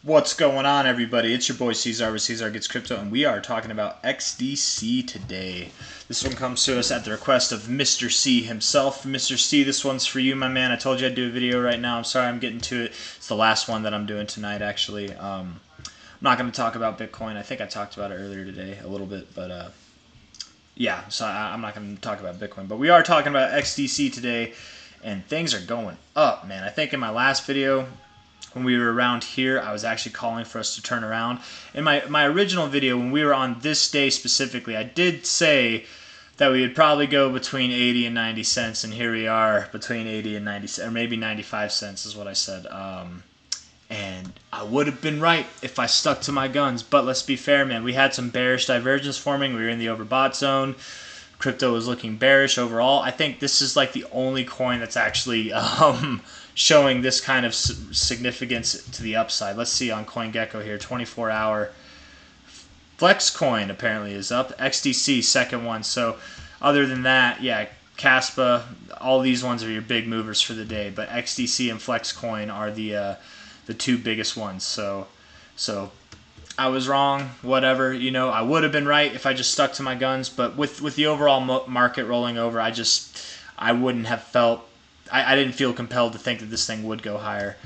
What's going on, everybody? It's your boy C-Zar with C-Zar Gets Crypto, and we are talking about XDC today. This one comes to us at the request of Mr. C himself. Mr. C, this one's for you, my man. I told you I'd do a video right now. I'm sorry I'm getting to it. It's the last one that I'm doing tonight, actually. I'm not going to talk about Bitcoin. I think I talked about it earlier today a little bit, but yeah, so I'm not going to talk about Bitcoin. But we are talking about XDC today, and things are going up, man. I think in my last video, when we were around here, I was actually calling for us to turn around. In my original video, when we were on this day specifically, I did say that we would probably go between 80 and 90 cents, and here we are between 80 and 90 cents, or maybe 95 cents is what I said. And I would have been right if I stuck to my guns, but let's be fair, man. We had some bearish divergence forming. We were in the overbought zone. Crypto was looking bearish overall. I think this is like the only coin that's actually showing this kind of significance to the upside. Let's see on CoinGecko here, 24-hour. Flexcoin apparently is up. XDC, second one. So other than that, yeah, Caspa, all these ones are your big movers for the day. But XDC and Flexcoin are the two biggest ones. So I was wrong, whatever, I would have been right if I just stuck to my guns, but with the overall market rolling over, I wouldn't have felt, I didn't feel compelled to think that this thing would go higher.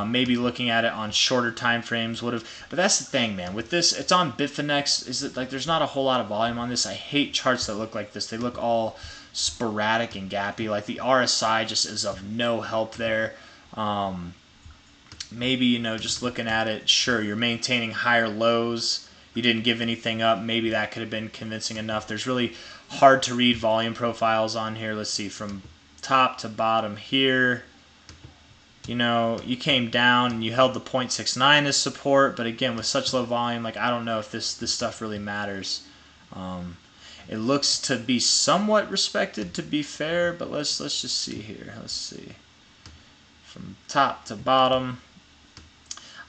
Maybe looking at it on shorter time frames would have, but that's the thing, man, with this, it's on Bitfinex, is it like there's not a whole lot of volume on this. I hate charts that look like this. They look all sporadic and gappy, like the RSI just is of no help there. Maybe, just looking at it, sure, you're maintaining higher lows. You didn't give anything up. Maybe that could have been convincing enough. There's really hard to read volume profiles on here. Let's see, from top to bottom here, you came down and you held the 0.69 as support, but again, with such low volume, like I don't know if this stuff really matters. It looks to be somewhat respected, to be fair, but let's just see here. Let's see. From top to bottom,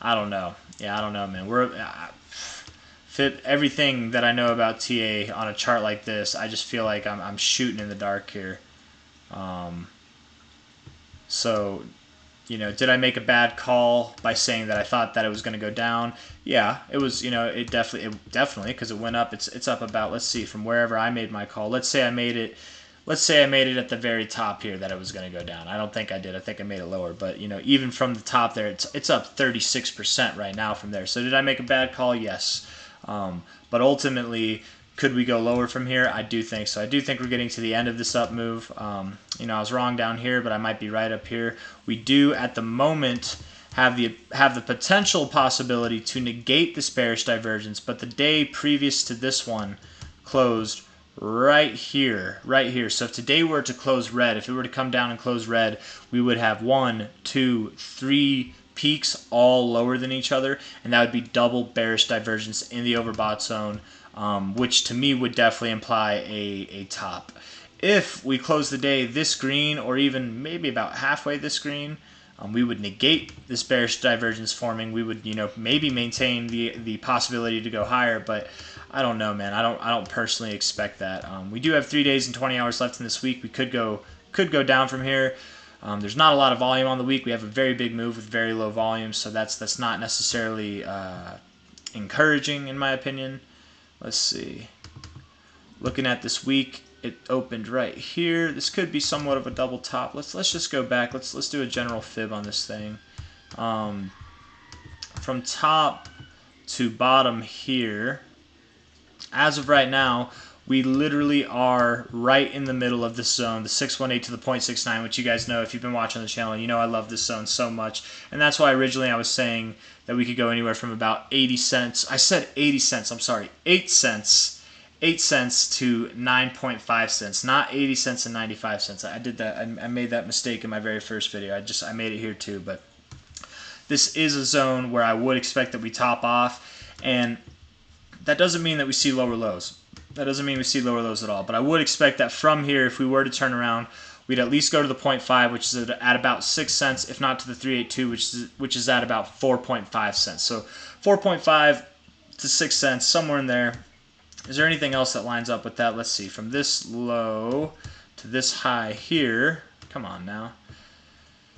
I don't know. Yeah, I don't know, man. We're fit everything that I know about TA on a chart like this. I just feel like I'm shooting in the dark here. So, did I make a bad call by saying that I thought that it was going to go down? Yeah, it was. It definitely because it went up. It's up about, let's see, from wherever I made my call. Let's say I made it at the very top here that it was going to go down. I don't think I did. I think I made it lower. But, even from the top there, it's up 36% right now from there. So did I make a bad call? Yes. But ultimately, could we go lower from here? I do think so. I do think we're getting to the end of this up move. I was wrong down here, but I might be right up here. We do, at the moment, have the potential possibility to negate this bearish divergence, but the day previous to this one closed right here. So if today were to close red, if it were to come down and close red, we would have 1, 2, 3 peaks all lower than each other, and that would be double bearish divergence in the overbought zone, which to me would definitely imply a top. If we close the day this green, or even maybe about halfway this green, we would negate this bearish divergence forming. We would, maybe maintain the possibility to go higher, but I don't know, man. I don't personally expect that. We do have 3 days and 20 hours left in this week. We could go down from here. There's not a lot of volume on the week. We have a very big move with very low volume, so that's not necessarily encouraging in my opinion. Let's see. Looking at this week, it opened right here. This could be somewhat of a double top. Let's just go back. Let's do a general fib on this thing. From top to bottom here, as of right now, we literally are right in the middle of this zone, the 618 to the 0.69, which you guys know if you've been watching the channel. I love this zone so much. And that's why originally I was saying that we could go anywhere from about 80 cents. I said 80 cents, I'm sorry, 8 cents. 8 cents to 9.5 cents, not 80 cents and 95 cents. I did that. I made that mistake in my very first video. I made it here too, but this is a zone where I would expect that we top off, and that doesn't mean that we see lower lows. That doesn't mean we see lower lows at all, but I would expect that from here, if we were to turn around, we'd at least go to the 0.5, which is at about 6 cents, if not to the 382, which is at about 4.5 cents. So 4.5 to 6 cents, somewhere in there. Is there anything else that lines up with that? Let's see. From this low to this high here, come on now.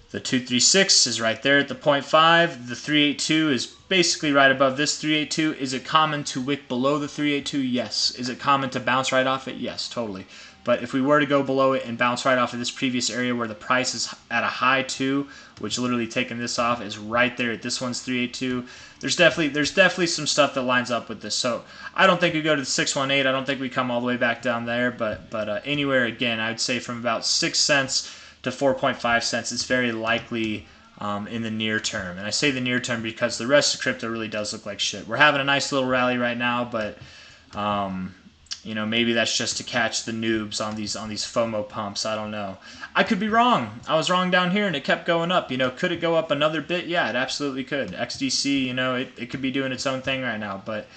The 236 is right there at the 0.5. The 382 is basically right above this 382. Is it common to wick below the 382? Yes. Is it common to bounce right off it? Yes, totally. But if we were to go below it and bounce right off of this previous area where the price is at a high 2, which literally taking this off is right there at this one's 382, there's definitely some stuff that lines up with this. So I don't think we go to the 618. I don't think we come all the way back down there. But anywhere, again, I would say from about 6 cents to 4.5 cents is very likely in the near term. And I say the near term because the rest of crypto really does look like shit. We're having a nice little rally right now, but you know, maybe that's just to catch the noobs on these FOMO pumps. I don't know. I could be wrong. I was wrong down here and it kept going up. You know, could it go up another bit? Yeah, it absolutely could. XDC, you know, it could be doing its own thing right now, but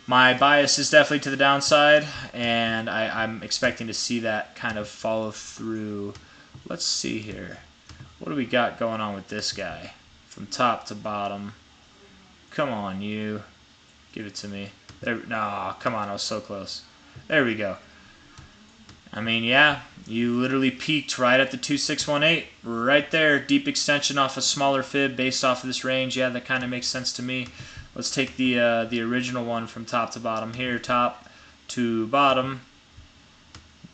my bias is definitely to the downside, and I'm expecting to see that kind of follow through. Let's see here. What do we got going on with this guy? From top to bottom. Come on, you. Give it to me. There. No, come on. I was so close. There we go. I mean, yeah. You literally peaked right at the 2618. Right there. Deep extension off a smaller fib based off of this range. Yeah, that kind of makes sense to me. Let's take the original one from top to bottom here. Top to bottom.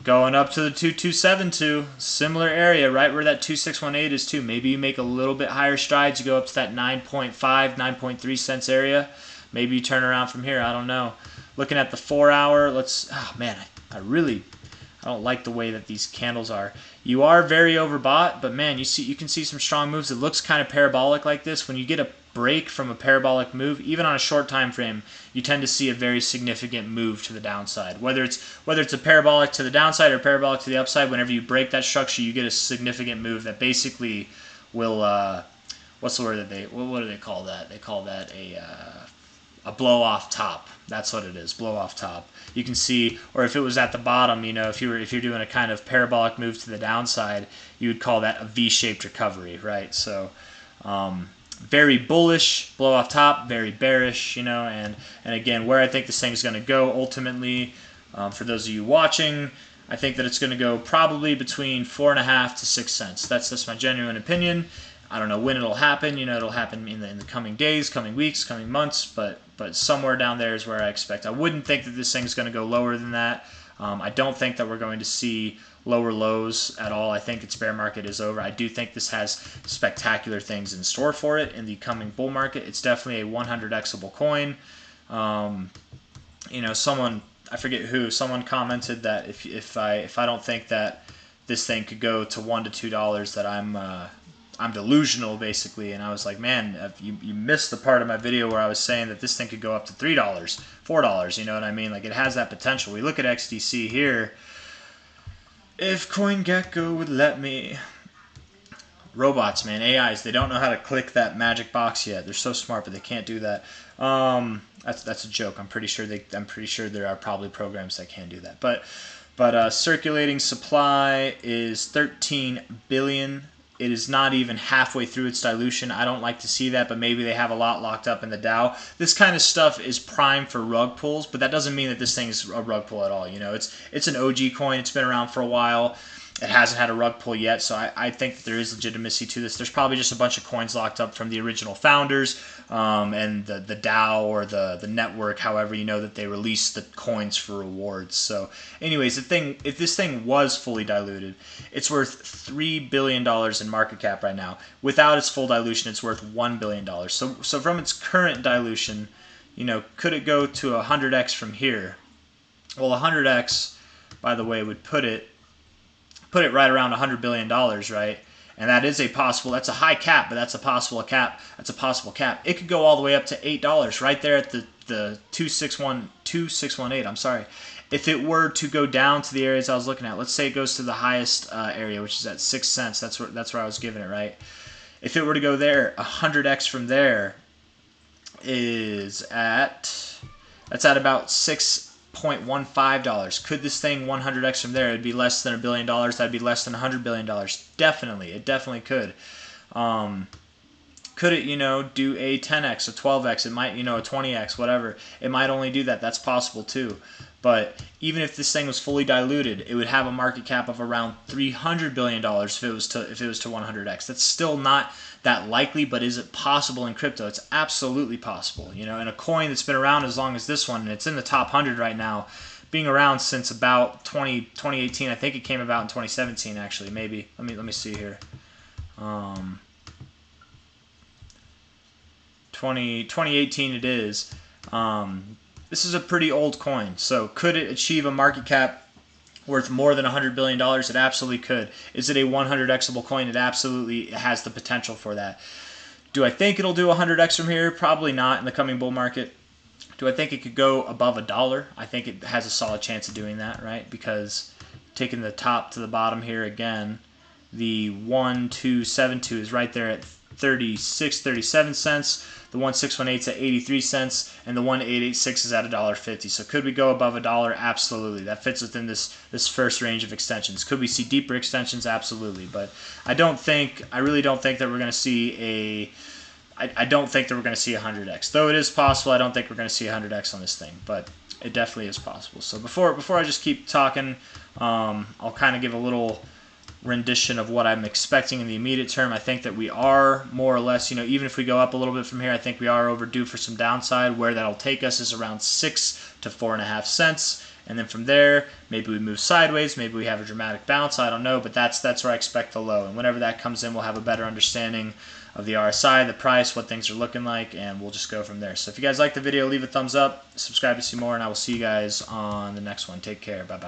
Going up to the 2272, similar area, right where that 2618 is too. Maybe you make a little bit higher strides. You go up to that 9.5, 9.3 cents area. Maybe you turn around from here. I don't know. Looking at the 4 hour, let's. Oh man, I don't like the way that these candles are. You are very overbought, but man, you can see some strong moves. It looks kind of parabolic like this. When you get a break from a parabolic move, even on a short time frame, you tend to see a very significant move to the downside. Whether it's a parabolic to the downside or parabolic to the upside, whenever you break that structure, you get a significant move that basically will what's the word that what do they call that? They call that a blow off top. That's what it is, blow off top. You can see, or if it was at the bottom, you know, if you're doing a kind of parabolic move to the downside, you would call that a V-shaped recovery, right? So very bullish, blow off top, very bearish, you know, and again, where I think this thing is going to go ultimately, for those of you watching, I think that it's going to go probably between 4.5 to 6 cents. That's my genuine opinion. I don't know when it'll happen. You know, it'll happen in the coming days, coming weeks, coming months, but somewhere down there is where I expect. I wouldn't think that this thing's going to go lower than that. I don't think that we're going to see lower lows at all. I think its bear market is over. I do think this has spectacular things in store for it in the coming bull market. It's definitely a 100xable coin. You know, someone, I forget who, someone commented that if I don't think that this thing could go to $1 to $2, that I'm delusional, basically. And I was like, man, you missed the part of my video where I was saying that this thing could go up to $3, $4, you know what I mean? Like, it has that potential. We look at XDC here. If CoinGecko would let me. Robots, man, AIs, they don't know how to click that magic box yet. They're so smart, but they can't do that. That's a joke. I'm pretty sure there are probably programs that can do that. But circulating supply is 13 billion. It is not even halfway through its dilution. I don't like to see that, but maybe they have a lot locked up in the Dow. This kind of stuff is prime for rug pulls, but that doesn't mean that this thing is a rug pull at all. You know, it's an OG coin. It's been around for a while. It hasn't had a rug pull yet, so I think that there is legitimacy to this. There's probably just a bunch of coins locked up from the original founders and the DAO or the network, however you know that they release the coins for rewards. So anyways, if this thing was fully diluted, it's worth $3 billion in market cap right now. Without its full dilution, it's worth $1 billion. So from its current dilution, you know, could it go to 100x from here? Well, 100x, by the way, would put it right around $100 billion, right? And that is a possible, that's a high cap, but that's a possible cap. That's a possible cap. It could go all the way up to $8 right there at the 2618, I'm sorry. If it were to go down to the areas I was looking at, let's say it goes to the highest area, which is at 6 cents. That's where I was giving it, right? If it were to go there, 100x from there is that's at about $6.15. Could this thing 100x from there? It'd be less than $1 billion. That'd be less than $100 billion. Definitely, it definitely could. Could it, you know, do a 10x, a 12x? It might, you know, a 20x, whatever. It might only do that. That's possible too. But even if this thing was fully diluted, it would have a market cap of around $300 billion if it was to 100x. That's still not that likely, but is it possible in crypto? It's absolutely possible. You know, in a coin that's been around as long as this one, and it's in the top 100 right now, being around since about 2018. I think it came about in 2017 actually. Maybe let me see here. 2018 it is. This is a pretty old coin. So could it achieve a market cap worth more than $100 billion? It absolutely could. Is it a 100xable coin? It absolutely has the potential for that. Do I think it'll do 100x from here? Probably not in the coming bull market. Do I think it could go above $1? I think it has a solid chance of doing that, right? Because taking the top to the bottom here again, the 1272 is right there at 36, 37 cents. The 1618 is at 83 cents, and the 1886 is at $1.50. So could we go above $1? Absolutely. That fits within this first range of extensions. Could we see deeper extensions? Absolutely. But I really don't think that we're going to see I don't think that we're going to see 100x. Though it is possible, I don't think we're going to see 100x on this thing, but it definitely is possible. So before I just keep talking, I'll kind of give a little rendition of what I'm expecting in the immediate term. I think that we are more or less, even if we go up a little bit from here, I think we are overdue for some downside. Where that'll take us is around 6 to 4.5 cents. And then from there, maybe we move sideways, maybe we have a dramatic bounce, I don't know, but that's where I expect the low. And whenever that comes in, we'll have a better understanding of the RSI, the price, what things are looking like, and we'll just go from there. So if you guys like the video, leave a thumbs up, subscribe to see more, and I will see you guys on the next one. Take care. Bye-bye.